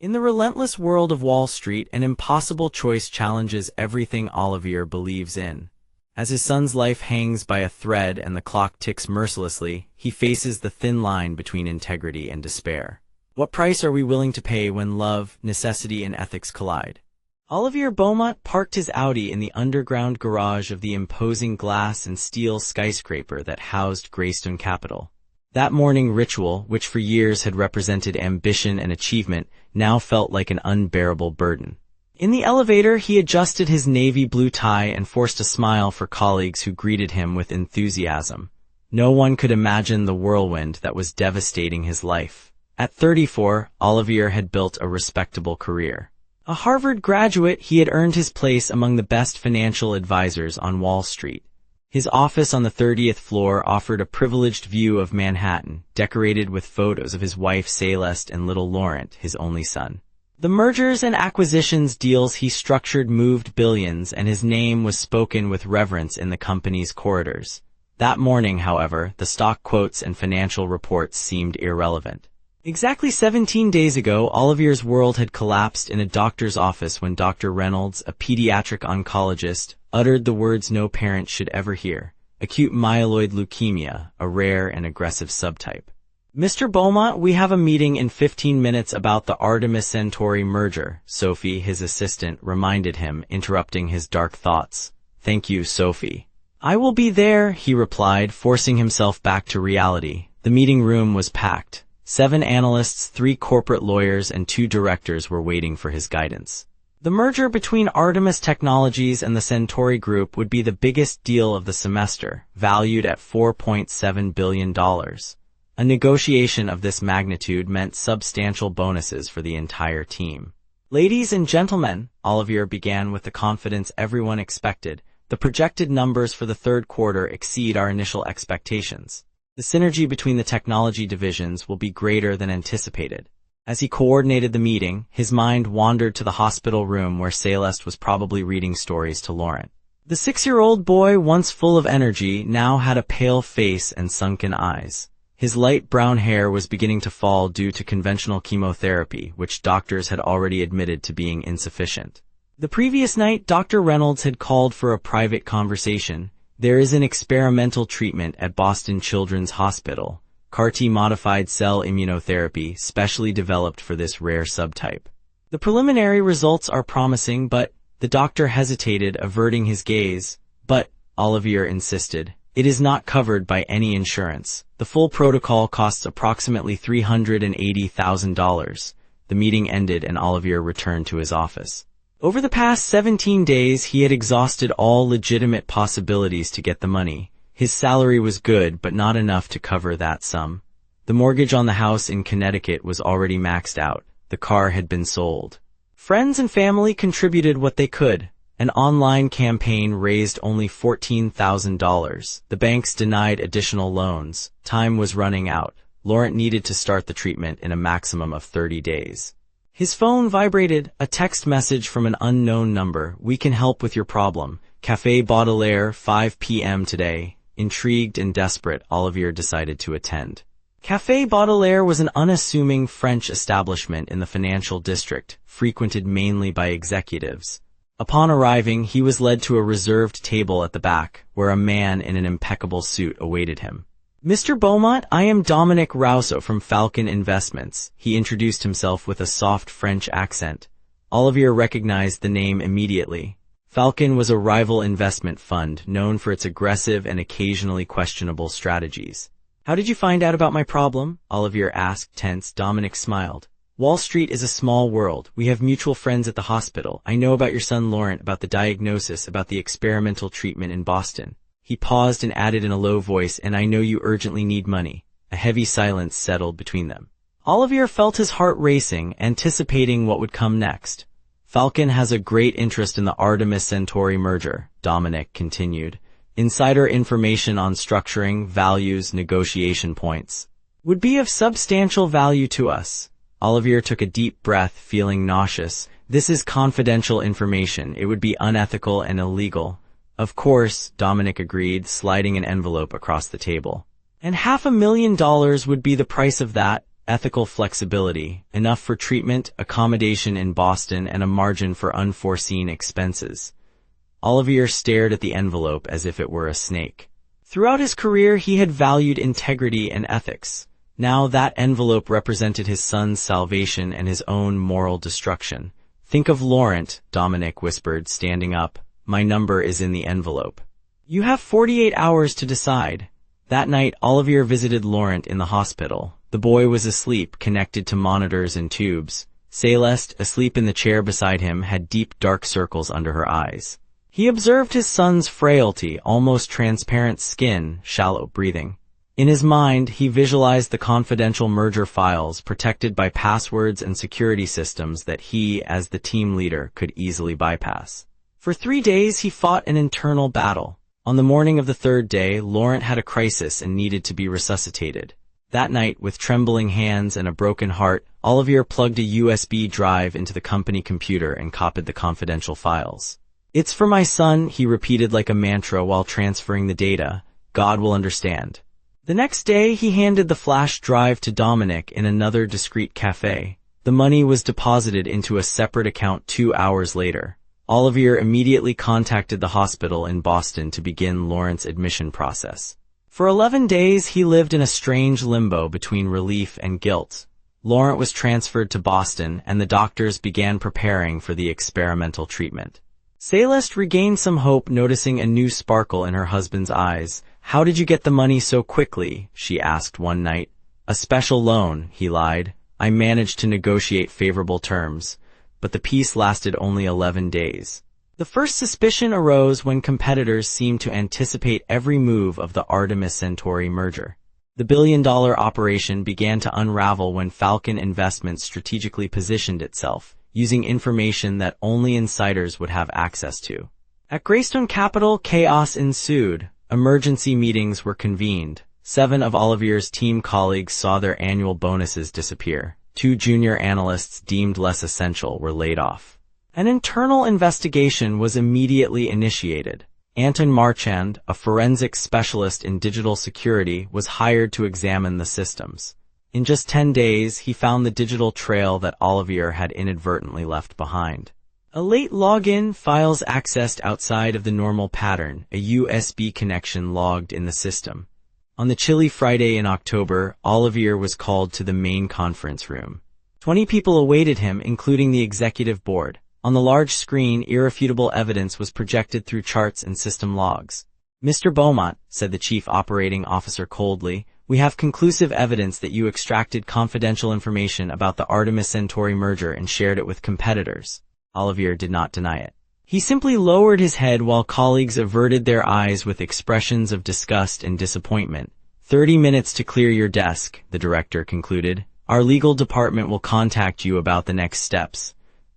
In the relentless world of Wall Street, an impossible choice challenges everything Olivier believes in. As his son's life hangs by a thread and the clock ticks mercilessly, he faces the thin line between integrity and despair. What price are we willing to pay when love, necessity, and ethics collide? Olivier Beaumont parked his Audi in the underground garage of the imposing glass and steel skyscraper that housed Greystone Capital. That morning ritual, which for years had represented ambition and achievement, now felt like an unbearable burden. In the elevator, he adjusted his navy blue tie and forced a smile for colleagues who greeted him with enthusiasm. No one could imagine the whirlwind that was devastating his life. At 34, Olivier had built a respectable career. A Harvard graduate, he had earned his place among the best financial advisors on Wall Street. His office on the 30th floor offered a privileged view of Manhattan, decorated with photos of his wife Celeste and little Laurent, his only son. The mergers and acquisitions deals he structured moved billions, and his name was spoken with reverence in the company's corridors. That morning, however, the stock quotes and financial reports seemed irrelevant. Exactly 17 days ago, Olivier's world had collapsed in a doctor's office when Dr. Reynolds, a pediatric oncologist, uttered the words no parent should ever hear: acute myeloid leukemia, a rare and aggressive subtype. Mr. Beaumont, we have a meeting in 15 minutes about the Artemis Centauri merger, Sophie, his assistant, reminded him, interrupting his dark thoughts. Thank you, Sophie. I will be there, he replied, forcing himself back to reality. The meeting room was packed. 7 analysts, 3 corporate lawyers, and 2 directors were waiting for his guidance. The merger between Artemis Technologies and the Centauri Group would be the biggest deal of the semester, valued at $4.7 billion. A negotiation of this magnitude meant substantial bonuses for the entire team. Ladies and gentlemen, Olivier began with the confidence everyone expected. The projected numbers for the third quarter exceed our initial expectations. The synergy between the technology divisions will be greater than anticipated. As he coordinated the meeting, his mind wandered to the hospital room where Celeste was probably reading stories to Laurent. The 6-year-old boy, once full of energy, now had a pale face and sunken eyes. His light brown hair was beginning to fall due to conventional chemotherapy, which doctors had already admitted to being insufficient. The previous night, Dr. Reynolds had called for a private conversation. There is an experimental treatment at Boston Children's Hospital, CAR-T modified cell immunotherapy, specially developed for this rare subtype. The preliminary results are promising, but the doctor hesitated, averting his gaze. But, Olivier insisted, it is not covered by any insurance. The full protocol costs approximately $380,000. The meeting ended and Olivier returned to his office. Over the past 17 days, he had exhausted all legitimate possibilities to get the money. His salary was good, but not enough to cover that sum. The mortgage on the house in Connecticut was already maxed out. The car had been sold. Friends and family contributed what they could. An online campaign raised only $14,000. The banks denied additional loans. Time was running out. Laurent needed to start the treatment in a maximum of 30 days. His phone vibrated, a text message from an unknown number. We can help with your problem. Café Baudelaire, 5 p.m. today. Intrigued and desperate, Olivier decided to attend. Café Baudelaire was an unassuming French establishment in the financial district, frequented mainly by executives. Upon arriving, he was led to a reserved table at the back, where a man in an impeccable suit awaited him. Mr. Beaumont, I am Dominic Rousseau from Falcon Investments. He introduced himself with a soft French accent. Olivier recognized the name immediately. Falcon was a rival investment fund known for its aggressive and occasionally questionable strategies. How did you find out about my problem? Olivier asked, tense. Dominic smiled. Wall Street is a small world. We have mutual friends at the hospital. I know about your son Laurent, about the diagnosis, about the experimental treatment in Boston. He paused and added in a low voice, and I know you urgently need money. A heavy silence settled between them. Olivier felt his heart racing, anticipating what would come next. Falcon has a great interest in the Artemis Centauri merger, Dominic continued. Insider information on structuring, values, negotiation points would be of substantial value to us. Olivier took a deep breath, feeling nauseous. This is confidential information. It would be unethical and illegal. Of course, Dominic agreed, sliding an envelope across the table. And $500,000 would be the price of that. ethical flexibility, enough for treatment, accommodation in Boston, and a margin for unforeseen expenses. Olivier stared at the envelope as if it were a snake. Throughout his career, he had valued integrity and ethics. Now that envelope represented his son's salvation and his own moral destruction. "Think of Laurent," Dominic whispered, standing up. "My number is in the envelope. You have 48 hours to decide." That night, Olivier visited Laurent in the hospital. The boy was asleep, connected to monitors and tubes. Céleste, asleep in the chair beside him, had deep dark circles under her eyes. He observed his son's frailty, almost transparent skin, shallow breathing. In his mind, he visualized the confidential merger files protected by passwords and security systems that he, as the team leader, could easily bypass. For 3 days, he fought an internal battle. On the morning of the third day, Laurent had a crisis and needed to be resuscitated. That night, with trembling hands and a broken heart, Olivier plugged a USB drive into the company computer and copied the confidential files. "It's for my son," he repeated like a mantra while transferring the data. "God will understand." The next day, he handed the flash drive to Dominic in another discreet cafe. The money was deposited into a separate account 2 hours later. Olivier immediately contacted the hospital in Boston to begin Laurent's admission process. For 11 days, he lived in a strange limbo between relief and guilt. Laurent was transferred to Boston, and the doctors began preparing for the experimental treatment. Céleste regained some hope, noticing a new sparkle in her husband's eyes. "How did you get the money so quickly?" she asked one night. "A special loan," he lied. "I managed to negotiate favorable terms." But the peace lasted only 11 days. The first suspicion arose when competitors seemed to anticipate every move of the Artemis Centauri merger. The billion-dollar operation began to unravel when Falcon Investments strategically positioned itself, using information that only insiders would have access to. At Greystone Capital, chaos ensued. Emergency meetings were convened. 7 of Olivier's team colleagues saw their annual bonuses disappear. 2 junior analysts deemed less essential were laid off. An internal investigation was immediately initiated. Anton Marchand, a forensics specialist in digital security, was hired to examine the systems. In just 10 days, he found the digital trail that Olivier had inadvertently left behind. A late login, files accessed outside of the normal pattern, a USB connection logged in the system. On the chilly Friday in October, Olivier was called to the main conference room. 20 people awaited him, including the executive board. On the large screen, irrefutable evidence was projected through charts and system logs. "Mr. Beaumont," said the chief operating officer coldly, "we have conclusive evidence that you extracted confidential information about the Artemis Centauri merger and shared it with competitors." Olivier did not deny it. He simply lowered his head while colleagues averted their eyes with expressions of disgust and disappointment. 30 minutes to clear your desk," the director concluded. "Our legal department will contact you about the next steps."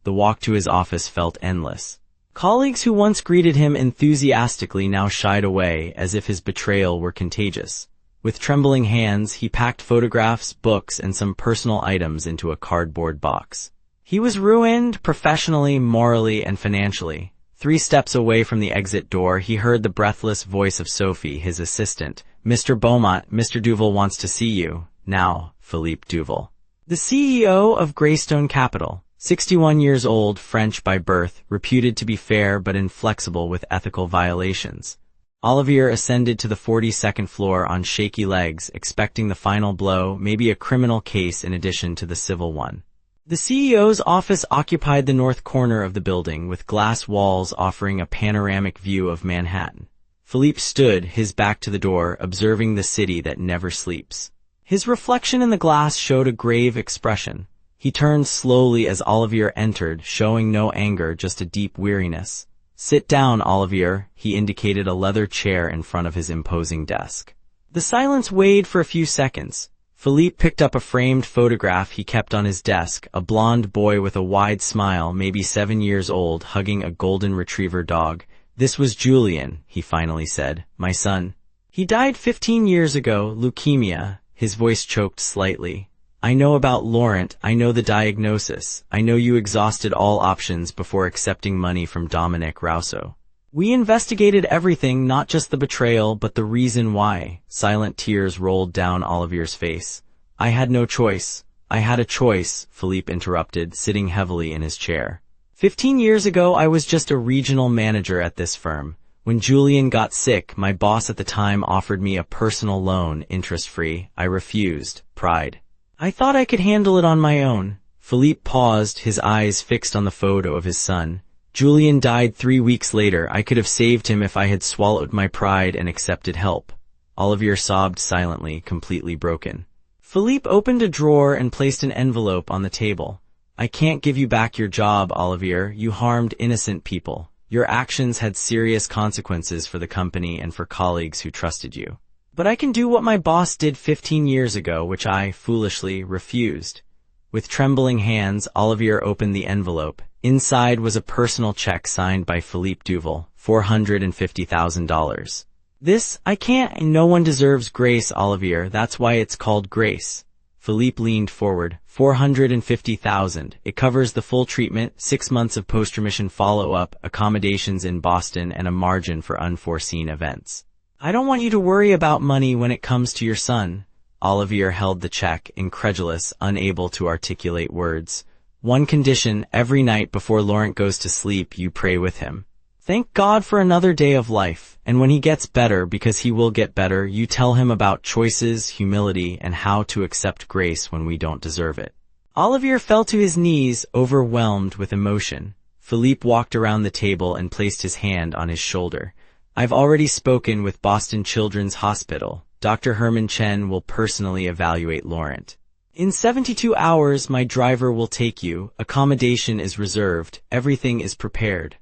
The walk to his office felt endless. Colleagues who once greeted him enthusiastically now shied away, as if his betrayal were contagious. With trembling hands, he packed photographs, books, and some personal items into a cardboard box. He was ruined, professionally, morally, and financially. 3 steps away from the exit door, he heard the breathless voice of Sophie, his assistant. "Mr. Beaumont, Mr. Duval wants to see you." Now, Philippe Duval. The CEO of Greystone Capital. 61 years old, French by birth, reputed to be fair but inflexible with ethical violations. Olivier ascended to the 42nd floor on shaky legs, expecting the final blow, maybe a criminal case in addition to the civil one. The CEO's office occupied the north corner of the building, with glass walls offering a panoramic view of Manhattan. Philippe stood, his back to the door, observing the city that never sleeps. His reflection in the glass showed a grave expression. He turned slowly as Olivier entered, showing no anger, just a deep weariness. "Sit down, Olivier," he indicated a leather chair in front of his imposing desk. The silence weighed for a few seconds. Philippe picked up a framed photograph he kept on his desk, a blond boy with a wide smile, maybe 7 years old, hugging a golden retriever dog. "This was Julian," he finally said, "my son. He died 15 years ago, leukemia." His voice choked slightly. "I know about Laurent, I know the diagnosis. I know you exhausted all options before accepting money from Dominic Rousseau. We investigated everything, not just the betrayal, but the reason why." Silent tears rolled down Olivier's face. I had no choice. I had a choice, Philippe interrupted, sitting heavily in his chair. 15 years ago, I was just a regional manager at this firm. When Julian got sick, my boss at the time offered me a personal loan, interest-free. I refused. Pride. I thought I could handle it on my own. Philippe paused, his eyes fixed on the photo of his son. Julian died 3 weeks later. I could have saved him if I had swallowed my pride and accepted help. Olivier sobbed silently, completely broken. Philippe opened a drawer and placed an envelope on the table. I can't give you back your job, Olivier. You harmed innocent people. Your actions had serious consequences for the company and for colleagues who trusted you. But I can do what my boss did 15 years ago, which I, foolishly, refused. With trembling hands, Olivier opened the envelope. Inside was a personal check signed by Philippe Duval, $450,000. This, I can't, no one deserves grace, Olivier, that's why it's called grace. Philippe leaned forward. $450,000. It covers the full treatment, 6 months of post-remission follow-up, accommodations in Boston, and a margin for unforeseen events. I don't want you to worry about money when it comes to your son. Olivier held the check, incredulous, unable to articulate words. One condition, every night before Laurent goes to sleep, you pray with him. Thank God for another day of life, and when he gets better, because he will get better, you tell him about choices, humility, and how to accept grace when we don't deserve it. Olivier fell to his knees, overwhelmed with emotion. Philippe walked around the table and placed his hand on his shoulder. I've already spoken with Boston Children's Hospital. Dr. Herman Chen will personally evaluate Laurent. In 72 hours, my driver will take you. Accommodation is reserved. Everything is prepared.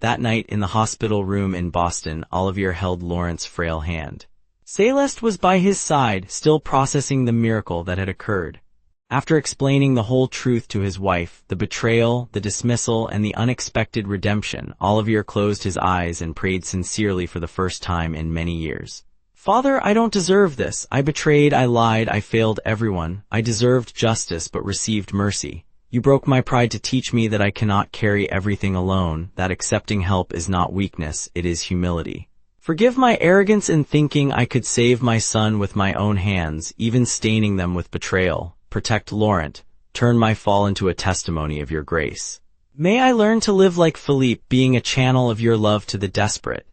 That night in the hospital room in Boston, Olivier held Laurent's frail hand. Céleste was by his side, still processing the miracle that had occurred. After explaining the whole truth to his wife, the betrayal, the dismissal, and the unexpected redemption, Olivier closed his eyes and prayed sincerely for the first time in many years. Father, I don't deserve this. I betrayed, I lied, I failed everyone. I deserved justice but received mercy. You broke my pride to teach me that I cannot carry everything alone, that accepting help is not weakness, it is humility. Forgive my arrogance in thinking I could save my son with my own hands, even staining them with betrayal. Protect Laurent. Turn my fall into a testimony of your grace. May I learn to live like Philippe, being a channel of your love to the desperate.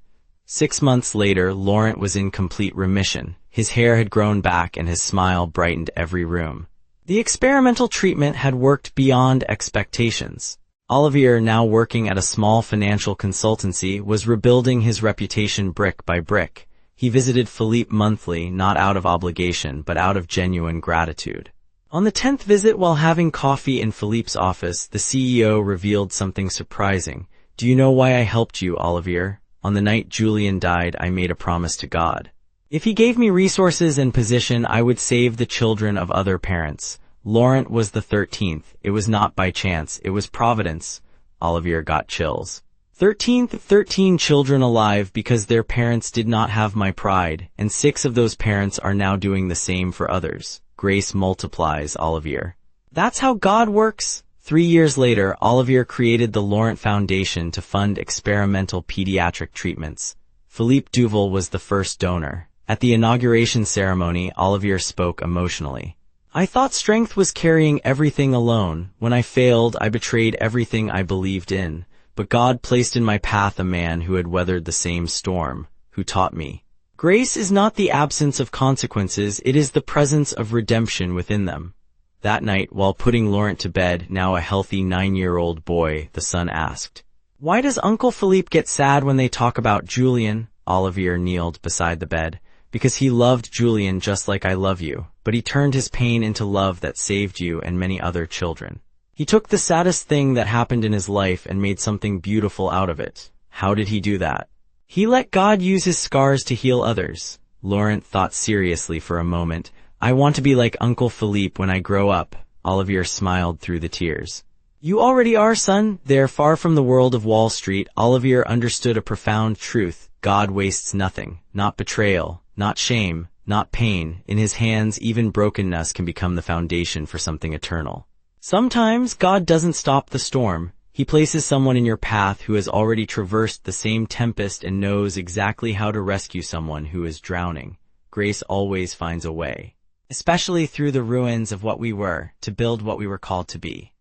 6 months later, Laurent was in complete remission. His hair had grown back and his smile brightened every room. The experimental treatment had worked beyond expectations. Olivier, now working at a small financial consultancy, was rebuilding his reputation brick by brick. He visited Philippe monthly, not out of obligation, but out of genuine gratitude. On the 10th visit, while having coffee in Philippe's office, the CEO revealed something surprising. Do you know why I helped you, Olivier? On the night Julian died, I made a promise to God. If he gave me resources and position, I would save the children of other parents. Laurent was the 13th. It was not by chance. It was providence. Olivier got chills. 13 children alive because their parents did not have my pride, and 6 of those parents are now doing the same for others. Grace multiplies, Olivier. That's how God works. 3 years later, Olivier created the Laurent Foundation to fund experimental pediatric treatments. Philippe Duval was the first donor. At the inauguration ceremony, Olivier spoke emotionally. I thought strength was carrying everything alone. When I failed, I betrayed everything I believed in. But God placed in my path a man who had weathered the same storm, who taught me. Grace is not the absence of consequences, it is the presence of redemption within them. That night, while putting Laurent to bed, now a healthy 9-year-old boy, the son asked, "Why does Uncle Philippe get sad when they talk about Julian?" Olivier kneeled beside the bed. Because he loved Julian just like I love you, but he turned his pain into love that saved you and many other children. He took the saddest thing that happened in his life and made something beautiful out of it. How did he do that? He let God use his scars to heal others. Laurent thought seriously for a moment. I want to be like Uncle Philippe when I grow up. Olivier smiled through the tears. You already are, son. There, far from the world of Wall Street, Olivier understood a profound truth. God wastes nothing, not betrayal, not shame, not pain. In his hands, even brokenness can become the foundation for something eternal. Sometimes God doesn't stop the storm. He places someone in your path who has already traversed the same tempest and knows exactly how to rescue someone who is drowning. Grace always finds a way. especially through the ruins of what we were, to build what we were called to be.